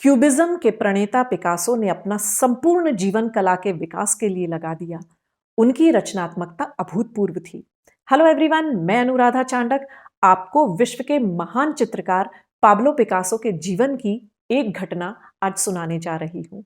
Cubism के प्रणेता Picasso ने अपना संपूर्ण जीवन कला के विकास के लिए लगा दिया। उनकी रचनात्मकता अभूतपूर्व थी। हेलो एवरीवन, मैं अनुराधा चांडक आपको विश्व के महान चित्रकार पाब्लो पिकासो के जीवन की एक घटना आज सुनाने जा रही हूं।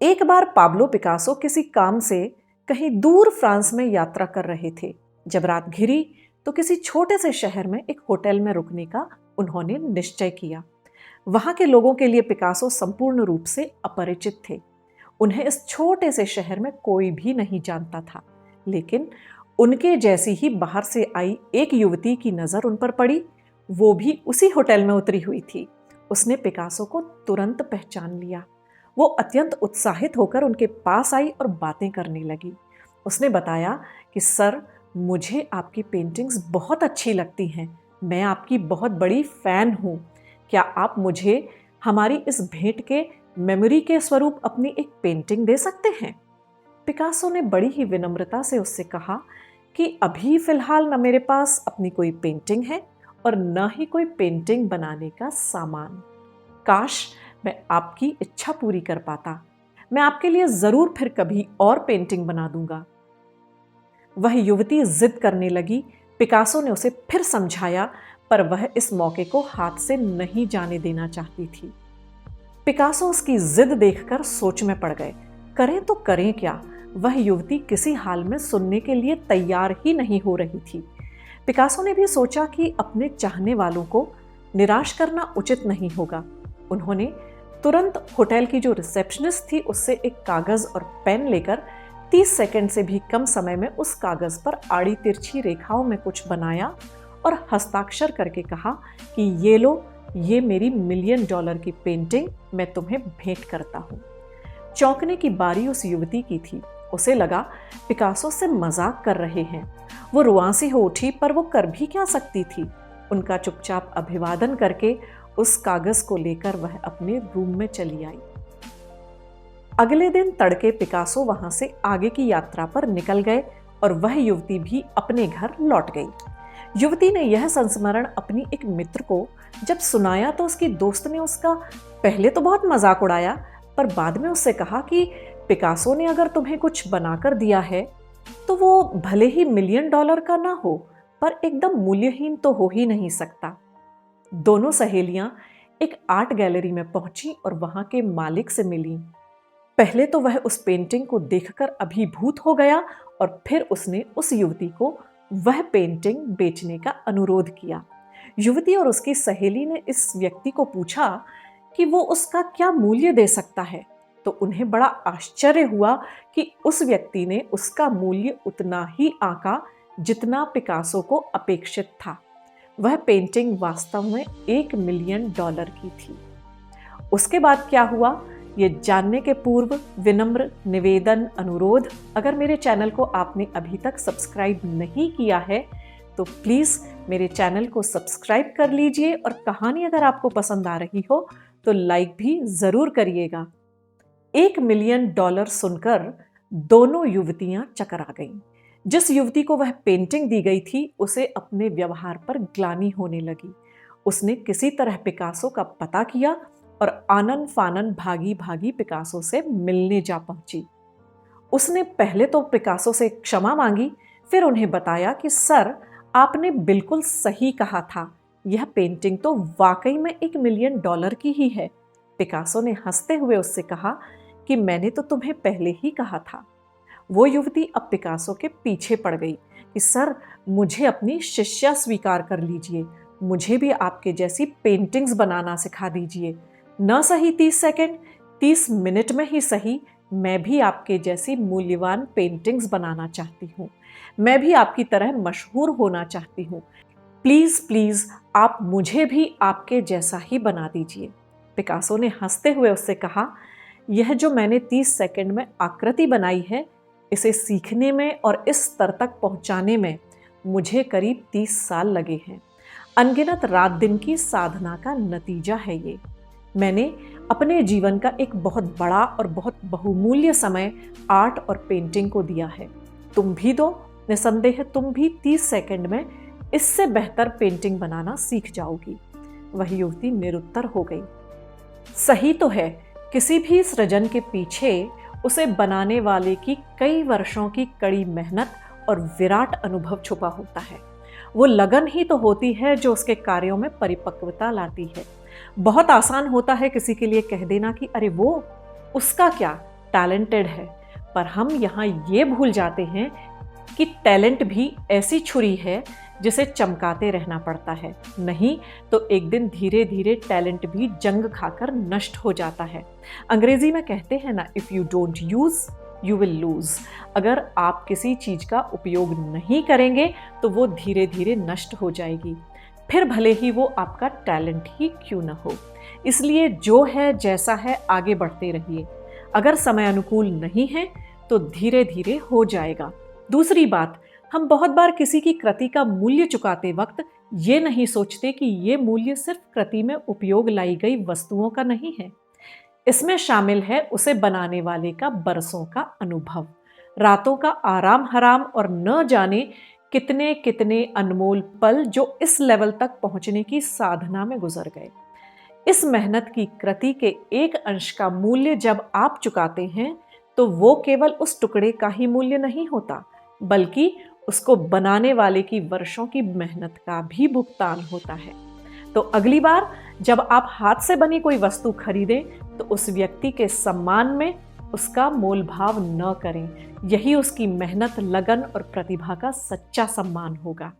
एक बार पाब्लो पिकासो किसी काम से कहीं दूर फ्रांस में यात्रा कर रहे थे। जब रात घिरी तो किसी छोटे से शहर में एक होटल में रुकने का उन्होंने निश्चय किया। वहां के लोगों के लिए पिकासो संपूर्ण रूप से अपरिचित थे। उन्हें इस छोटे से शहर में कोई भी नहीं जानता था, लेकिन उनके जैसी ही बाहर से आई एक युवती की नजर उन पर पड़ी। वो भी उसी होटल में उतरी हुई थी। उसने पिकासो को तुरंत पहचान लिया। वो अत्यंत उत्साहित होकर उनके पास आई और बातें करने लगी। उसने बताया कि सर, मुझे आपकी पेंटिंग्स बहुत अच्छी लगती हैं। मैं आपकी बहुत बड़ी फैन हूँ। क्या आप मुझे हमारी इस भेंट के मेमोरी के स्वरूप अपनी एक पेंटिंग दे सकते हैं? पिकासो ने बड़ी ही विनम्रता से उससे कहा कि अभी फिलहाल न मेरे पास अपनी कोई पेंटिंग है और न ही कोई पेंटिंग बनाने का सामान। काश मैं आपकी इच्छा पूरी कर पाता। मैं आपके लिए जरूर फिर कभी और पेंटिंग बना दूंगा। वह युवती जिद करने लगी। पिकासो ने उसे फिर समझाया, पर वह इस मौके को हाथ से नहीं जाने देना चाहती थी। पिकासो उसकी जिद देखकर सोच में पड़ गए। करें तो करें क्या? वह युवती किसी हाल में सुनने के लिए तैयार ही नहीं हो रही थी। पिकासो ने भी सोचा कि अपने चाहने वालों को निराश करना उचित नहीं होगा। उन्होंने तुरंत होटल की जो रिसेप्शनिस्ट थी उससे एक कागज और पेन लेकर 30 सेकंड से भी कम समय में उस कागज पर आड़ी तिरछी रेखाओं में कुछ बनाया और हस्ताक्षर करके कहा कि ये लो, ये मेरी $1 मिलियन की पेंटिंग मैं तुम्हें भेंट करता हूँ। चौंकने की बारी उस युवती की थी। उसे लगा पिकासो से मजाक कर रहे हैं। वो रुआंसी हो उठी, पर वो कर भी क्या सकती थी। उनका चुपचाप अभिवादन करके उस कागज को लेकर वह अपने रूम में चली आई। अगले दिन तड़के पिकासो वहां से आगे की यात्रा पर निकल गए और वह युवती भी अपने घर लौट गई। युवती ने यह संस्मरण अपनी एक मित्र को जब सुनाया तो उसकी दोस्त ने उसका पहले तो बहुत मजाक उड़ाया, पर बाद में उससे कहा कि पिकासो ने अगर तुम्हें कुछ बनाकर दिया है तो वो भले ही $1 मिलियन का ना हो, पर एकदम मूल्यहीन तो हो ही नहीं सकता। दोनों सहेलियां एक आर्ट गैलरी में पहुंची और वहां के मालिक से मिली। पहले तो वह उस पेंटिंग को देखकर अभिभूत हो गया और फिर उसने उस युवती को वह पेंटिंग बेचने का अनुरोध किया। युवती और उसकी सहेली ने इस व्यक्ति को पूछा कि वो उसका क्या मूल्य दे सकता है, तो उन्हें बड़ा आश्चर्य हुआ कि उस व्यक्ति ने उसका मूल्य उतना ही आंका जितना पिकासो को अपेक्षित था। वह पेंटिंग वास्तव में $1 मिलियन की थी। उसके बाद क्या हुआ, ये जानने के पूर्व विनम्र निवेदन अनुरोध, अगर मेरे चैनल को आपने अभी तक सब्सक्राइब नहीं किया है तो प्लीज़ मेरे चैनल को सब्सक्राइब कर लीजिए और कहानी अगर आपको पसंद आ रही हो तो लाइक भी ज़रूर करिएगा। $1 मिलियन सुनकर दोनों युवतियां चकरा गईं। जिस युवती को वह पेंटिंग दी गई थी उसे अपने व्यवहार पर ग्लानि होने लगी। उसने किसी तरह पिकासो का पता किया और आनन फानन भागी भागी पिकासो से मिलने जा पहुंची। उसने पहले तो पिकासो से क्षमा मांगी, फिर उन्हें बताया कि सर, आपने बिल्कुल सही कहा था, यह पेंटिंग तो वाकई में $1 मिलियन की ही है। पिकासो ने हंसते हुए उससे कहा कि मैंने तो तुम्हें पहले ही कहा था। वो युवती अब पिकासो के पीछे पड़ गई कि सर, मुझे अपनी शिष्या स्वीकार कर लीजिए। मुझे भी आपके जैसी पेंटिंग्स बनाना सिखा दीजिए। न सही 30 सेकंड, 30 मिनट में ही सही, मैं भी आपके जैसी मूल्यवान पेंटिंग्स बनाना चाहती हूँ। मैं भी आपकी तरह मशहूर होना चाहती हूँ। प्लीज़ प्लीज़ आप मुझे भी आपके जैसा ही बना दीजिए। पिकासो ने हंसते हुए उससे कहा, यह जो मैंने 30 सेकंड में आकृति बनाई है, इसे सीखने में और इस स्तर तक पहुंचाने में मुझे करीब 30 साल लगे हैं। अनगिनत रात दिन की साधना का नतीजा है ये। मैंने अपने जीवन का एक बहुत बड़ा और बहुत बहुमूल्य समय आर्ट और पेंटिंग को दिया है। तुम भी दो, निसंदेह तुम भी 30 सेकंड में इससे बेहतर पेंटिंग बनाना सीख जाओगी। वह युवती निरुत्तर हो गई। सही तो है, किसी भी सृजन के पीछे उसे बनाने वाले की कई वर्षों की कड़ी मेहनत और विराट अनुभव छुपा होता है। वो लगन ही तो होती है जो उसके कार्यों में परिपक्वता लाती है। बहुत आसान होता है किसी के लिए कह देना कि अरे वो, उसका क्या, टैलेंटेड है, पर हम यहाँ ये भूल जाते हैं कि टैलेंट भी ऐसी छुरी है जिसे चमकाते रहना पड़ता है, नहीं तो एक दिन धीरे धीरे टैलेंट भी जंग खाकर नष्ट हो जाता है। अंग्रेजी में कहते हैं ना, if you don't use you will lose. अगर आप किसी चीज का उपयोग नहीं करेंगे तो वो धीरे धीरे नष्ट हो जाएगी, फिर भले ही वो आपका टैलेंट ही क्यों न हो। इसलिए जो है जैसा है आगे बढ़ते रहिए। अगर समय अनुकूल नहीं है तो धीरे धीरे हो जाएगा। दूसरी बात, हम बहुत बार किसी की कृति का मूल्य चुकाते वक्त ये नहीं सोचते कि ये मूल्य सिर्फ कृति में उपयोग लाई गई वस्तुओं का नहीं है। इसमें शामिल है उसे बनाने वाले का बरसों का अनुभव, रातों का आराम हराम और न जाने कितने कितने अनमोल पल जो इस लेवल तक पहुंचने की साधना में गुजर गए। इस मेहनत की कृति के एक अंश का मूल्य जब आप चुकाते हैं तो वो केवल उस टुकड़े का ही मूल्य नहीं होता, बल्कि उसको बनाने वाले की वर्षों की मेहनत का भी भुगतान होता है। तो अगली बार जब आप हाथ से बनी कोई वस्तु खरीदें तो उस व्यक्ति के सम्मान में उसका मोल भाव न करें। यही उसकी मेहनत, लगन और प्रतिभा का सच्चा सम्मान होगा।